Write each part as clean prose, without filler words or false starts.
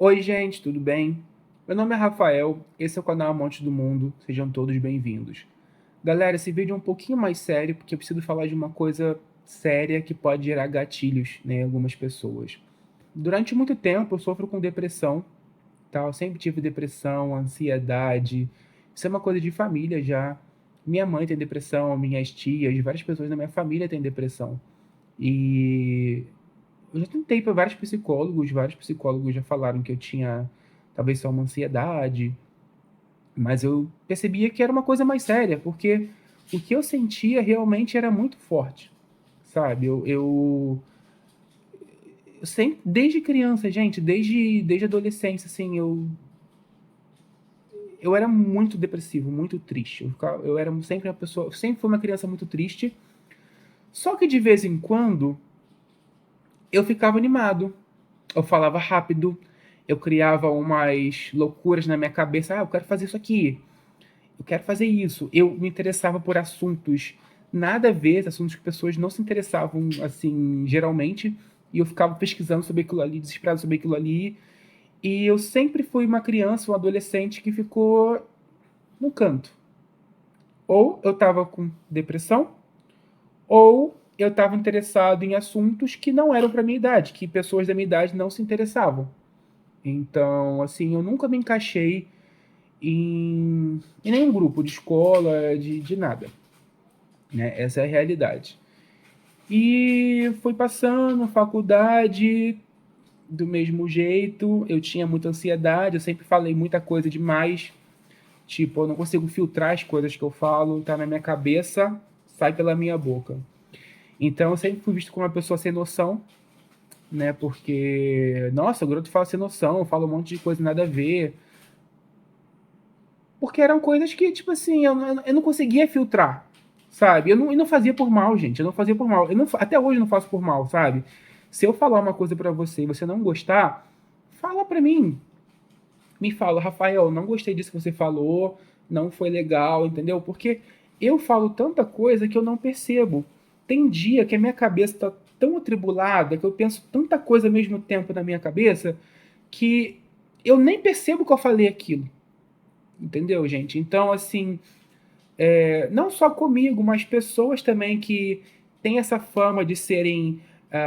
Oi, gente, tudo bem? Meu nome é Rafael, esse é o canal Amantes do Mundo, sejam todos bem-vindos. Galera, esse vídeo é um pouquinho mais sério porque eu preciso falar de uma coisa séria que pode gerar gatilhos, né, em algumas pessoas. Durante muito tempo eu sofro com depressão, tá? Eu sempre tive depressão, ansiedade, isso é uma coisa de família já. Minha mãe tem depressão, minhas tias, várias pessoas da minha família têm depressão. E eu já tentei para vários psicólogos já falaram que eu tinha talvez só uma ansiedade, mas eu percebia que era uma coisa mais séria, porque o que eu sentia realmente era muito forte, sabe? Eu sempre, desde criança, gente, desde adolescência, assim, eu era muito depressivo, muito triste. Eu era sempre uma pessoa, eu sempre fui uma criança muito triste, só que de vez em quando eu ficava animado, eu falava rápido, eu criava umas loucuras na minha cabeça. Ah, eu quero fazer isso aqui, eu quero fazer isso. Eu me interessava por assuntos nada a ver, assuntos que pessoas não se interessavam, assim, geralmente. E eu ficava pesquisando sobre aquilo ali, desesperado sobre aquilo ali. E eu sempre fui uma criança, um adolescente que ficou no canto. Ou eu estava com depressão, ou eu estava interessado em assuntos que não eram para minha idade, que pessoas da minha idade não se interessavam. Então, assim, eu nunca me encaixei em nenhum grupo de escola, de nada. Né? Essa é a realidade. E fui passando, faculdade, do mesmo jeito. Eu tinha muita ansiedade, eu sempre falei muita coisa demais. Tipo, eu não consigo filtrar as coisas que eu falo, tá na minha cabeça, sai pela minha boca. Então, eu sempre fui visto como uma pessoa sem noção, né? Porque, nossa, o garoto fala sem noção, fala um monte de coisa nada a ver. Porque eram coisas que, tipo assim, eu não conseguia filtrar, sabe? Eu não fazia por mal, gente. Eu não fazia por mal. Até hoje eu não faço por mal, sabe? Se eu falar uma coisa pra você e você não gostar, fala pra mim. Me fala, Rafael, não gostei disso que você falou, não foi legal, entendeu? Porque eu falo tanta coisa que eu não percebo. Tem dia que a minha cabeça tá tão atribulada, que eu penso tanta coisa ao mesmo tempo na minha cabeça, que eu nem percebo que eu falei aquilo. Entendeu, gente? Então, assim, não só comigo, mas pessoas também que têm essa fama de serem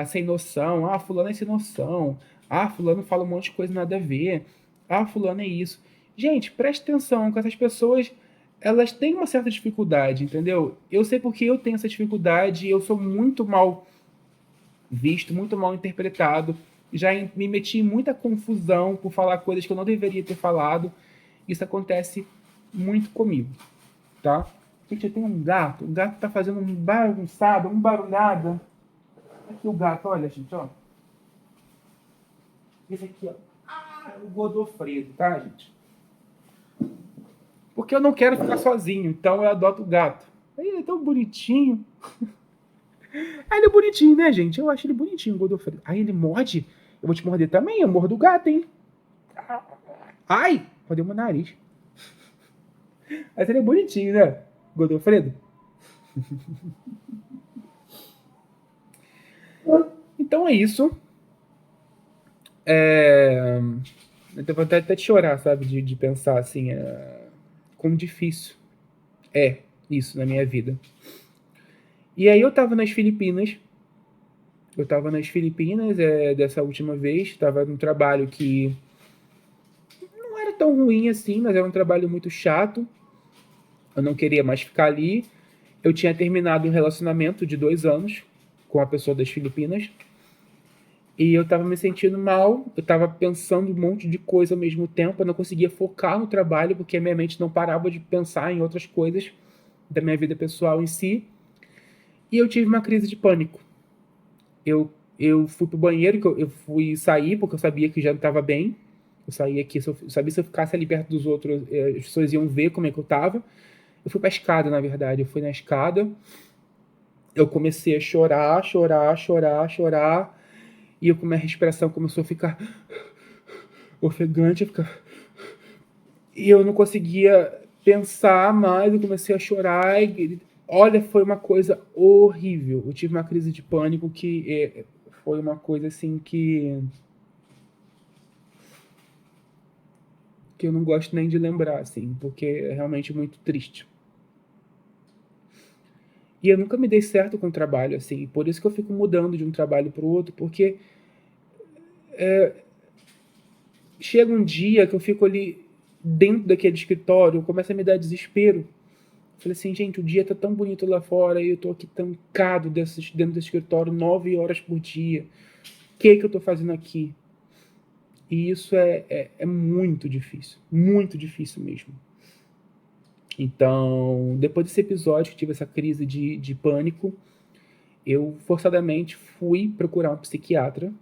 sem noção. Ah, fulano é sem noção. Ah, fulano fala um monte de coisa nada a ver. Ah, fulano é isso. Gente, preste atenção que essas pessoas, elas têm uma certa dificuldade, entendeu? Eu sei porque eu tenho essa dificuldade, eu sou muito mal visto, muito mal interpretado. Me meti em muita confusão por falar coisas que eu não deveria ter falado. Isso acontece muito comigo, tá? Gente, eu tenho um gato. O gato tá fazendo um bagunçado, um barulhada. Aqui o gato, olha, gente, ó. Esse aqui, ó. Ah, é o Godofredo, tá, gente? Porque eu não quero ficar sozinho, então eu adoto o gato. Ele é tão bonitinho. Ah, ele é bonitinho, né, gente? Eu acho ele bonitinho, o Godofredo. Aí ele morde. Eu vou te morder também, eu mordo o gato, hein? Ai! Mordeu meu nariz. Mas ele é bonitinho, né? Godofredo. Então é isso. É... Eu tenho vontade até de chorar, sabe? De pensar assim, como difícil é isso na minha vida. E aí eu tava nas Filipinas. Eu tava nas Filipinas dessa última vez. Tava num trabalho que não era tão ruim assim, mas era um trabalho muito chato. Eu não queria mais ficar ali. Eu tinha terminado um relacionamento de 2 anos com a pessoa das Filipinas. E eu tava me sentindo mal, eu tava pensando um monte de coisa ao mesmo tempo, eu não conseguia focar no trabalho, porque a minha mente não parava de pensar em outras coisas da minha vida pessoal em si. E eu tive uma crise de pânico. Eu fui pro banheiro, eu fui sair, porque eu sabia que já não estava bem. Eu saí aqui, eu sabia se eu ficasse ali perto dos outros, as pessoas iam ver como é que eu tava. Eu fui pra escada, na verdade. Eu fui na escada, eu comecei a chorar, chorar, chorar, chorar. E eu, com a minha respiração começou a ficar ofegante, e eu não conseguia pensar mais, eu comecei a chorar. Olha, foi uma coisa horrível. Eu tive uma crise de pânico que foi uma coisa assim que que eu não gosto nem de lembrar, assim, porque é realmente muito triste. E eu nunca me dei certo com o trabalho, assim, por isso que eu fico mudando de um trabalho para o outro, porque chega um dia que eu fico ali dentro daquele escritório, começa a me dar desespero. Falei assim, gente, o dia tá tão bonito lá fora e eu tô aqui tancado dentro do escritório 9 horas por dia. O que eu tô fazendo aqui? E isso é muito difícil mesmo. Então, depois desse episódio que tive essa crise de pânico, eu forçadamente fui procurar um psiquiatra,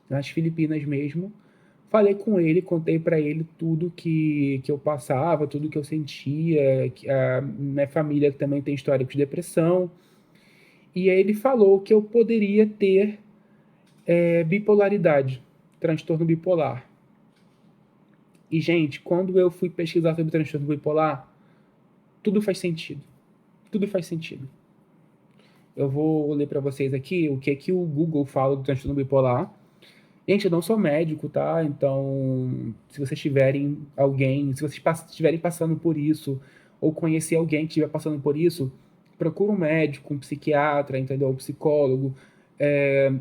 nas Filipinas mesmo. Falei com ele, contei para ele tudo que eu passava, tudo que eu sentia, que a minha família também tem histórico de depressão. E aí ele falou que eu poderia ter bipolaridade, transtorno bipolar. E, gente, quando eu fui pesquisar sobre transtorno bipolar, tudo faz sentido. Tudo faz sentido. Eu vou ler para vocês aqui o que o Google fala do transtorno bipolar. Gente, eu não sou médico, tá? Então, se vocês tiverem alguém, se vocês estiverem passando por isso, ou conhecer alguém que estiver passando por isso, procura um médico, um psiquiatra, entendeu? Um psicólogo.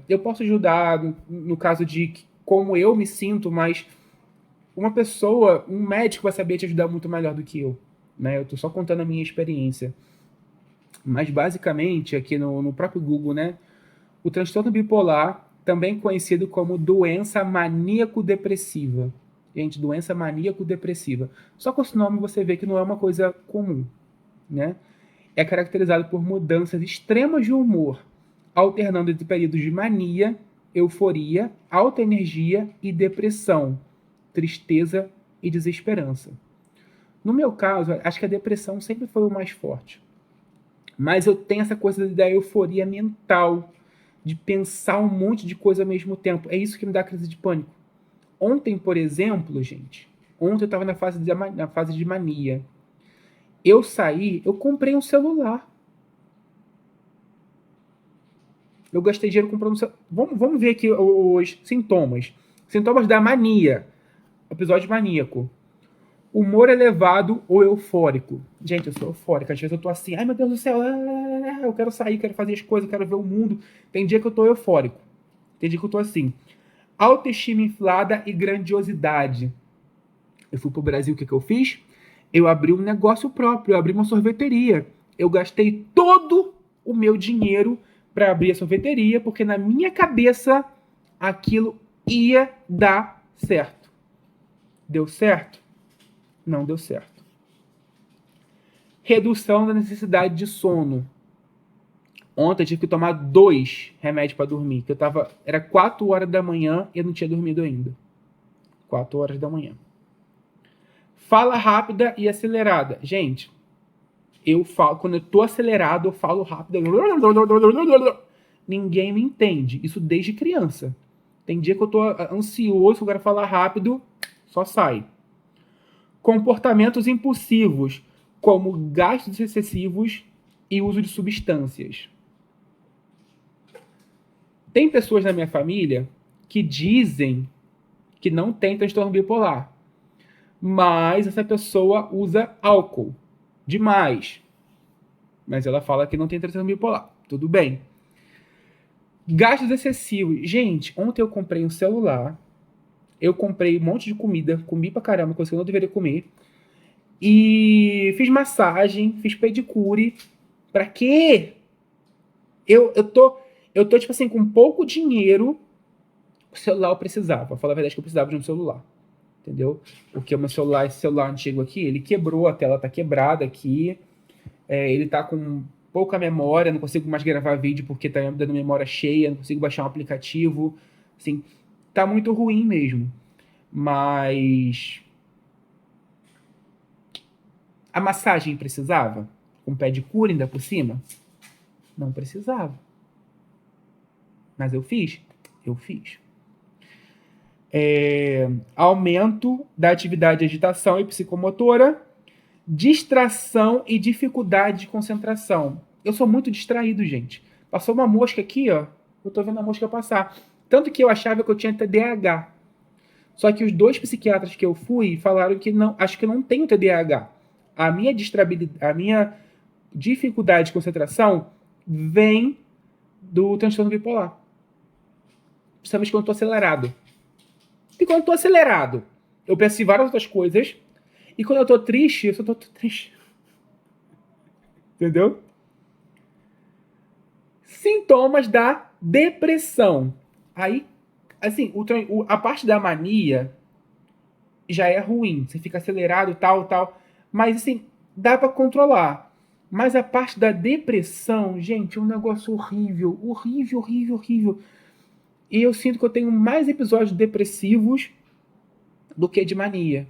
Eu posso ajudar no caso de como eu me sinto, mas uma pessoa, um médico vai saber te ajudar muito melhor do que eu, né? Eu tô só contando a minha experiência. Mas basicamente, aqui no próprio Google, né? O transtorno bipolar, também conhecido como doença maníaco-depressiva. Gente, doença maníaco-depressiva. Só com esse nome você vê que não é uma coisa comum, né? É caracterizado por mudanças extremas de humor, alternando entre períodos de mania, euforia, alta energia e depressão, tristeza e desesperança. No meu caso, acho que a depressão sempre foi o mais forte. Mas eu tenho essa coisa da euforia mental, de pensar um monte de coisa ao mesmo tempo. É isso que me dá crise de pânico. Ontem, por exemplo, gente, ontem eu estava na fase de mania. Eu saí, eu comprei um celular. Eu gastei dinheiro comprando um celular. Vamos ver aqui os sintomas. Sintomas da mania. Episódio maníaco. Humor elevado ou eufórico. Gente, eu sou eufórica. Às vezes eu tô assim, ai meu Deus do céu, eu quero sair, quero fazer as coisas, quero ver o mundo. Tem dia que eu tô eufórico. Tem dia que eu tô assim. Autoestima inflada e grandiosidade. Eu fui pro Brasil, o que eu fiz? Eu abri um negócio próprio, eu abri uma sorveteria. Eu gastei todo o meu dinheiro para abrir a sorveteria, porque na minha cabeça aquilo ia dar certo. Deu certo? Não deu certo. Redução da necessidade de sono. Ontem eu tive que tomar 2 remédios para dormir. Que era 4 horas da manhã e eu não tinha dormido ainda. 4 horas da manhã. Fala rápida e acelerada. Gente, eu falo, quando eu tô acelerado, eu falo rápido. Ninguém me entende. Isso desde criança. Tem dia que eu tô ansioso, eu quero falar rápido, só sai. Comportamentos impulsivos, como gastos excessivos e uso de substâncias. Tem pessoas na minha família que dizem que não tem transtorno bipolar, mas essa pessoa usa álcool demais. Mas ela fala que não tem transtorno bipolar. Tudo bem. Gastos excessivos. Gente, ontem eu comprei um celular, eu comprei um monte de comida, comi pra caramba, coisa que eu não deveria comer, e fiz massagem, fiz pedicure. Pra quê? Eu tô, tipo assim, com pouco dinheiro. O celular eu precisava. Pra falar a verdade, que eu precisava de um celular. Entendeu? Porque o meu celular, esse celular antigo aqui, ele quebrou, a tela tá quebrada aqui. Ele tá com pouca memória, não consigo mais gravar vídeo porque tá dando memória cheia, não consigo baixar um aplicativo. Assim, tá muito ruim mesmo. Mas a massagem precisava? Com pedicure ainda por cima? Não precisava. Mas eu fiz? Eu fiz. Aumento da atividade de agitação e psicomotora, distração e dificuldade de concentração. Eu sou muito distraído, gente. Passou uma mosca aqui, ó. Eu tô vendo a mosca passar. Tanto que eu achava que eu tinha TDAH. Só que os 2 psiquiatras que eu fui falaram que não, acho que eu não tenho TDAH. A minha dificuldade de concentração vem do transtorno bipolar. Principalmente quando eu tô acelerado. E quando eu tô acelerado, eu penso em várias outras coisas. E quando eu tô triste, eu só tô triste. Entendeu? Sintomas da depressão. Aí, assim, a parte da mania já é ruim. Você fica acelerado, tal. Mas, assim, dá pra controlar. Mas a parte da depressão, gente, é um negócio horrível. Horrível. E eu sinto que eu tenho mais episódios depressivos do que de mania.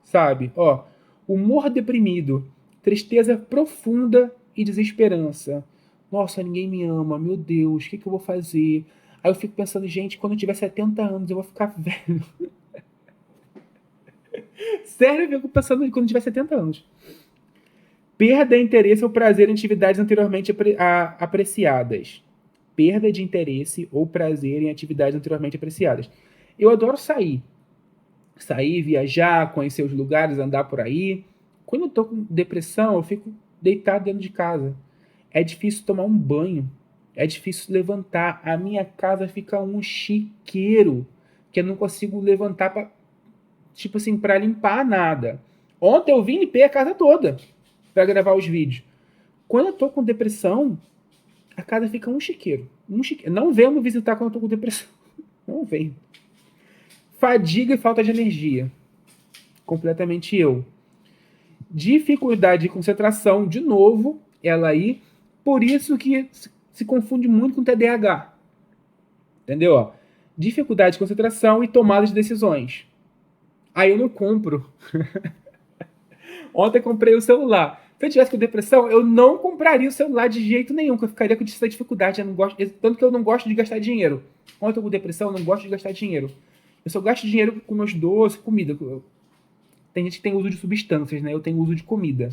Sabe? Ó, humor deprimido, tristeza profunda e desesperança. Nossa, ninguém me ama, meu Deus, o que eu vou fazer? Aí eu fico pensando, gente, quando eu tiver 70 anos eu vou ficar velho. Sério, eu fico pensando quando eu tiver 70 anos. Perda de interesse ou prazer em atividades anteriormente apreciadas. Perda de interesse ou prazer em atividades anteriormente apreciadas. Eu adoro sair. Sair, viajar, conhecer os lugares, andar por aí. Quando eu tô com depressão, eu fico deitado dentro de casa. É difícil tomar um banho. É difícil levantar. A minha casa fica um chiqueiro. Que eu não consigo levantar pra, tipo assim, pra limpar nada. Ontem eu vim e limpei a casa toda pra gravar os vídeos. Quando eu tô com depressão, a casa fica um chiqueiro. Um chiqueiro. Não venham me visitar quando eu tô com depressão. Não venham. Fadiga e falta de energia. Completamente eu. Dificuldade de concentração, de novo, ela aí. Por isso que se confunde muito com TDAH. Entendeu? Ó, dificuldade de concentração e tomada de decisões. Aí eu não compro. Ontem eu comprei o celular. Se eu tivesse com depressão, eu não compraria o celular de jeito nenhum, porque eu ficaria com essa dificuldade. Eu não gosto, tanto que eu não gosto de gastar dinheiro. Ontem eu tô com depressão, eu não gosto de gastar dinheiro. Eu só gasto dinheiro com meus doces, comida. Tem gente que tem uso de substâncias, né? Eu tenho uso de comida.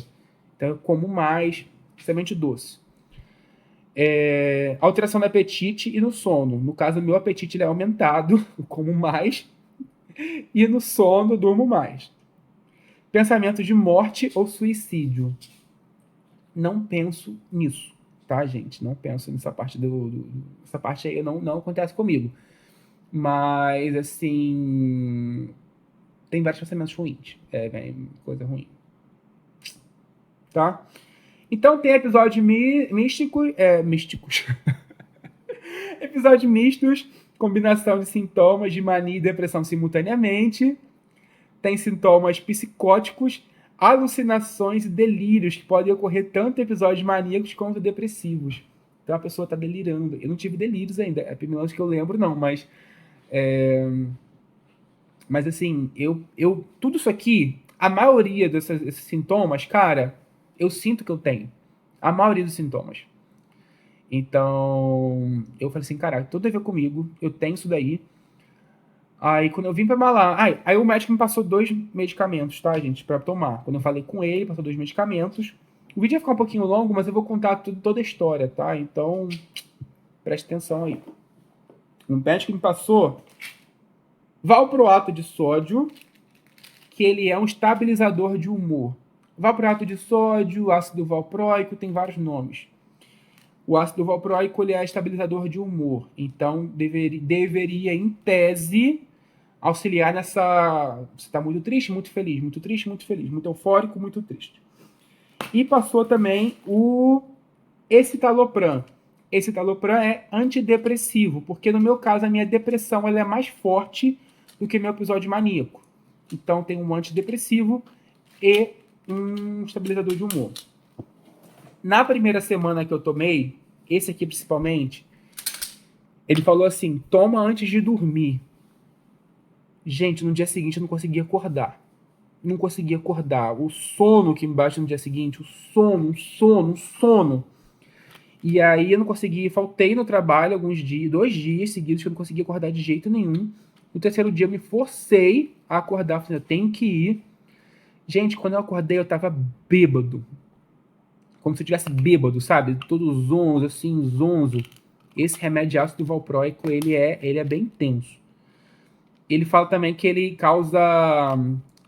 Então eu como mais, principalmente doce. Alteração no apetite e no sono. No caso, o meu apetite ele é aumentado, eu como mais. E no sono, eu durmo mais. Pensamento de morte ou suicídio. Não penso nisso, tá, gente? Não penso nessa parte essa parte aí não acontece comigo. Mas, assim, tem vários pensamentos ruins. É coisa ruim. Tá? Então tem episódios místicos. Episódios mistos, combinação de sintomas de mania e depressão simultaneamente. Tem sintomas psicóticos, alucinações e delírios que podem ocorrer tanto em episódios maníacos quanto depressivos. Então a pessoa está delirando. Eu não tive delírios ainda, é a primeira vez que eu lembro, não, mas. Mas assim, tudo isso aqui, a maioria desses sintomas, cara, eu sinto que eu tenho. A maioria dos sintomas. Então, eu falei assim, caraca, tudo a ver comigo, eu tenho isso daí. Aí, quando eu vim pra Malar, aí o médico me passou 2 medicamentos, tá, gente, pra tomar. Quando eu falei com ele, passou 2 medicamentos. O vídeo vai ficar um pouquinho longo, mas eu vou contar toda a história, tá? Então, preste atenção aí. O médico me passou valproato de sódio, que ele é um estabilizador de humor. Valproato de sódio, ácido valproico, tem vários nomes. O ácido valproico ele é estabilizador de humor. Então, deveria em tese, auxiliar nessa... Você está muito triste, muito feliz, muito triste, muito feliz, muito eufórico, muito triste. E passou também o escitalopram. Escitalopram é antidepressivo, porque no meu caso, a minha depressão ela é mais forte do que meu episódio maníaco. Então, tem um antidepressivo e um estabilizador de humor. Na primeira semana que eu tomei, esse aqui principalmente, ele falou assim, toma antes de dormir. Gente, no dia seguinte eu não conseguia acordar. Não conseguia acordar. O sono que me bate no dia seguinte, um sono. E aí eu não consegui, faltei no trabalho alguns dias, 2 dias seguidos que eu não conseguia acordar de jeito nenhum. No terceiro dia eu me forcei a acordar, falei, eu tenho que ir. Gente, quando eu acordei eu tava bêbado. Como se eu tivesse bêbado, sabe? Todo zonzo, assim, zonzo. Esse remédio ácido valproico, ele é bem tenso. Ele fala também que ele causa.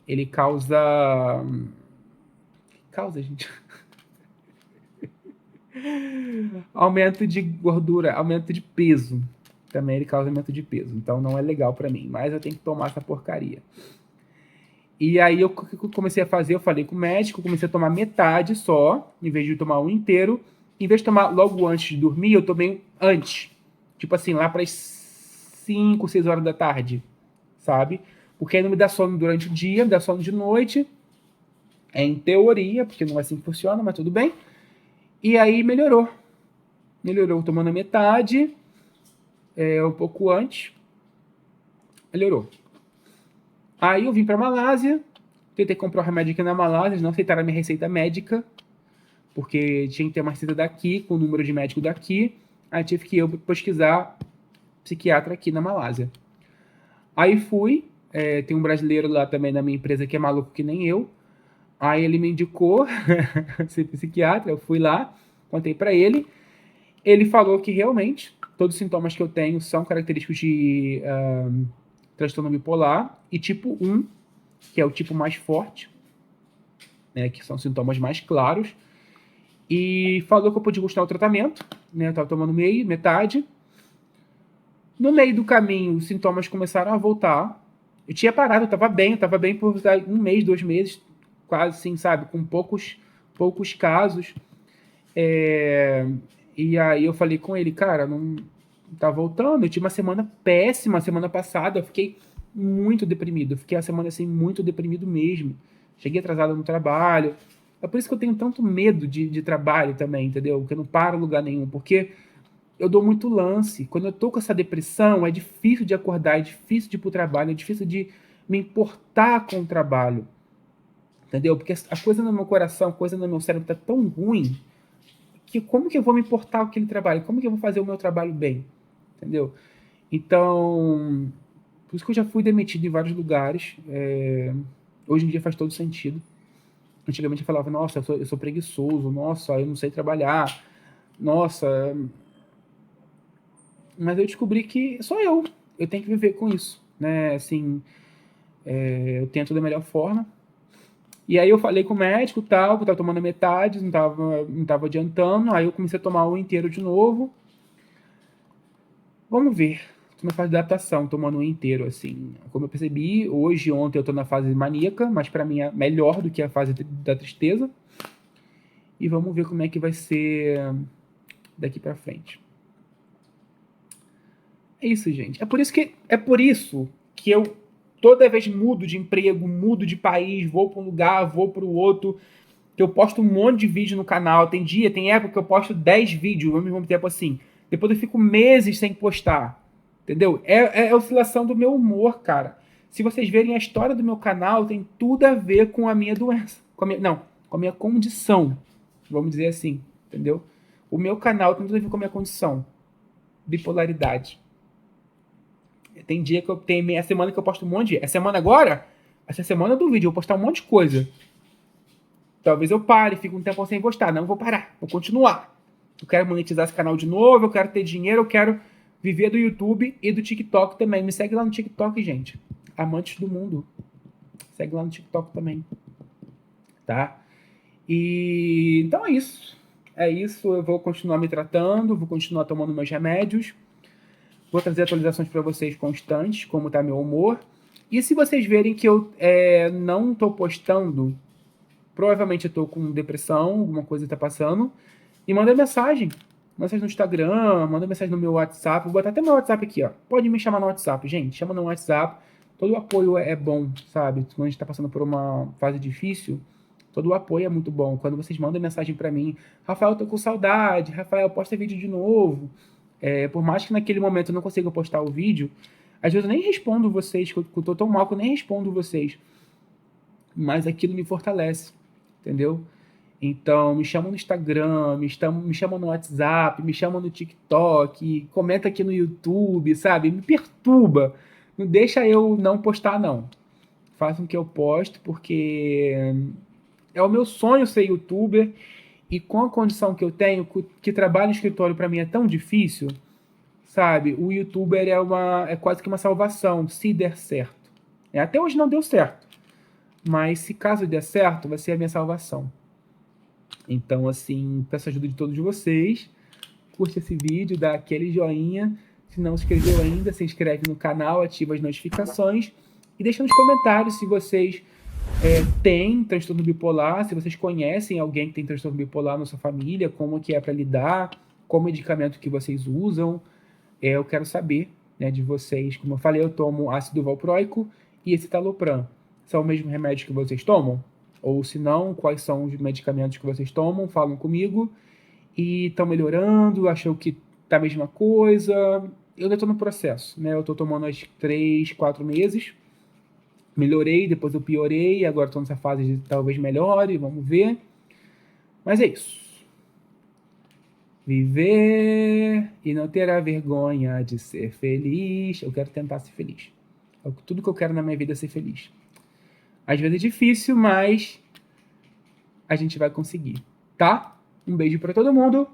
Ele causa. Causa, gente. Aumento de gordura, aumento de peso. Também ele causa aumento de peso. Então não é legal pra mim. Mas eu tenho que tomar essa porcaria. E aí o que eu comecei a fazer? Eu falei com o médico, comecei a tomar metade só, em vez de tomar um inteiro. Em vez de tomar logo antes de dormir, eu tomei antes. Tipo assim, lá para as 5, 6 horas da tarde, sabe? Porque aí não me dá sono durante o dia, me dá sono de noite. É em teoria, porque não é assim que funciona, mas tudo bem. E aí melhorou. Melhorou tomando a metade, um pouco antes. Melhorou. Aí eu vim pra Malásia, tentei comprar o remédio aqui na Malásia, eles não aceitaram a minha receita médica, porque tinha que ter uma receita daqui, com o número de médico daqui. Aí tive que eu pesquisar psiquiatra aqui na Malásia. Aí fui, tem um brasileiro lá também na minha empresa que é maluco que nem eu. Aí ele me indicou ser psiquiatra, eu fui lá, contei pra ele. Ele falou que realmente todos os sintomas que eu tenho são característicos de transtorno bipolar e tipo 1, que é o tipo mais forte, né, que são sintomas mais claros. E falou que eu podia continuar o tratamento, né, eu estava tomando metade. No meio do caminho, os sintomas começaram a voltar. Eu tinha parado, eu estava bem por um mês, 2 meses, quase assim, sabe, com poucos casos. E aí eu falei com ele, cara, não tá voltando. Eu tive uma semana péssima semana passada. Eu fiquei muito deprimido. Eu fiquei a semana assim muito deprimido mesmo. Cheguei atrasado no trabalho. É por isso que eu tenho tanto medo de trabalho também, entendeu? Que eu não paro em lugar nenhum. Porque eu dou muito lance. Quando eu tô com essa depressão, é difícil de acordar, é difícil de ir pro trabalho, é difícil de me importar com o trabalho. Entendeu? Porque a coisa no meu coração, a coisa no meu cérebro tá tão ruim que como que eu vou me importar com aquele trabalho? Como que eu vou fazer o meu trabalho bem? Entendeu? Então, por isso que eu já fui demitido em vários lugares. Hoje em dia faz todo sentido. Antigamente eu falava, nossa, eu sou preguiçoso, nossa, eu não sei trabalhar, nossa. Mas eu descobri que sou eu tenho que viver com isso, né? Assim, eu tento da melhor forma. E aí eu falei com o médico tal, que eu tava tomando metade, não tava adiantando. Aí eu comecei a tomar o inteiro de novo. Vamos ver. Tô na fase de adaptação, tomando um inteiro, assim. Como eu percebi, hoje, ontem eu tô na fase maníaca, mas pra mim é melhor do que a fase da tristeza. E vamos ver como é que vai ser daqui pra frente. É isso, gente. É por isso que eu toda vez mudo de emprego, mudo de país, vou pra um lugar, vou pro outro, que eu posto um monte de vídeo no canal. Tem época que eu posto 10 vídeos ao mesmo tempo assim. Depois eu fico meses sem postar. Entendeu? É a oscilação do meu humor, cara. Se vocês verem a história do meu canal, tem tudo a ver com a minha doença. Com a minha condição. Vamos dizer assim. Entendeu? O meu canal tem tudo a ver com a minha condição. Bipolaridade. Tem dia que eu tenho meia semana que eu posto um monte de. É semana agora? Essa semana do vídeo eu vou postar um monte de coisa. Talvez eu pare, fique um tempo sem postar. Não vou parar, vou continuar. Eu quero monetizar esse canal de novo, eu quero ter dinheiro, eu quero viver do YouTube e do TikTok também. Me segue lá no TikTok, gente. Amantes do mundo. Segue lá no TikTok também. Tá? E então é isso. É isso. Eu vou continuar me tratando, vou continuar tomando meus remédios. Vou trazer atualizações para vocês constantes, como tá meu humor. E se vocês verem que eu não tô postando, provavelmente eu tô com depressão, alguma coisa tá passando. E manda mensagem. Mensagem no Instagram, manda mensagem no meu WhatsApp. Vou botar até meu WhatsApp aqui, ó. Pode me chamar no WhatsApp, gente. Chama no WhatsApp. Todo o apoio é bom, sabe? Quando a gente tá passando por uma fase difícil, todo o apoio é muito bom. Quando vocês mandam mensagem para mim, Rafael, tô com saudade. Rafael, posta vídeo de novo. Por mais que naquele momento eu não consiga postar o vídeo, às vezes eu nem respondo vocês, que eu tô tão mal que eu nem respondo vocês. Mas aquilo me fortalece, entendeu? Então, me chama no Instagram, me chama no WhatsApp, me chama no TikTok, comenta aqui no YouTube, sabe? Me perturba. Não deixa eu não postar, não. Faça o que eu posto, porque é o meu sonho ser youtuber. E com a condição que eu tenho, que trabalho em escritório para mim é tão difícil, sabe? O YouTuber é quase que uma salvação, se der certo. Até hoje não deu certo, mas se caso der certo, vai ser a minha salvação. Então, assim, peço a ajuda de todos vocês. Curte esse vídeo, dá aquele joinha. Se não se inscreveu ainda, se inscreve no canal, ativa as notificações e deixa nos comentários se vocês têm transtorno bipolar, se vocês conhecem alguém que tem transtorno bipolar na sua família, como que é para lidar, qual medicamento que vocês usam. Eu quero saber, né, de vocês. Como eu falei, eu tomo ácido valproico e escitalopram. São o mesmo remédio que vocês tomam? Ou se não, quais são os medicamentos que vocês tomam? Falam comigo. E estão melhorando? Achou que tá a mesma coisa? Eu ainda estou no processo, né? Eu estou tomando há 3, 4 meses. Melhorei, depois eu piorei, agora estou nessa fase de talvez melhore, vamos ver. Mas é isso. Viver e não ter a vergonha de ser feliz. Eu quero tentar ser feliz. Tudo que eu quero na minha vida é ser feliz. Às vezes é difícil, mas a gente vai conseguir, tá? Um beijo pra todo mundo.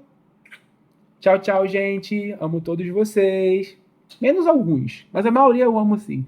Tchau, tchau, gente. Amo todos vocês. Menos alguns, mas a maioria eu amo sim.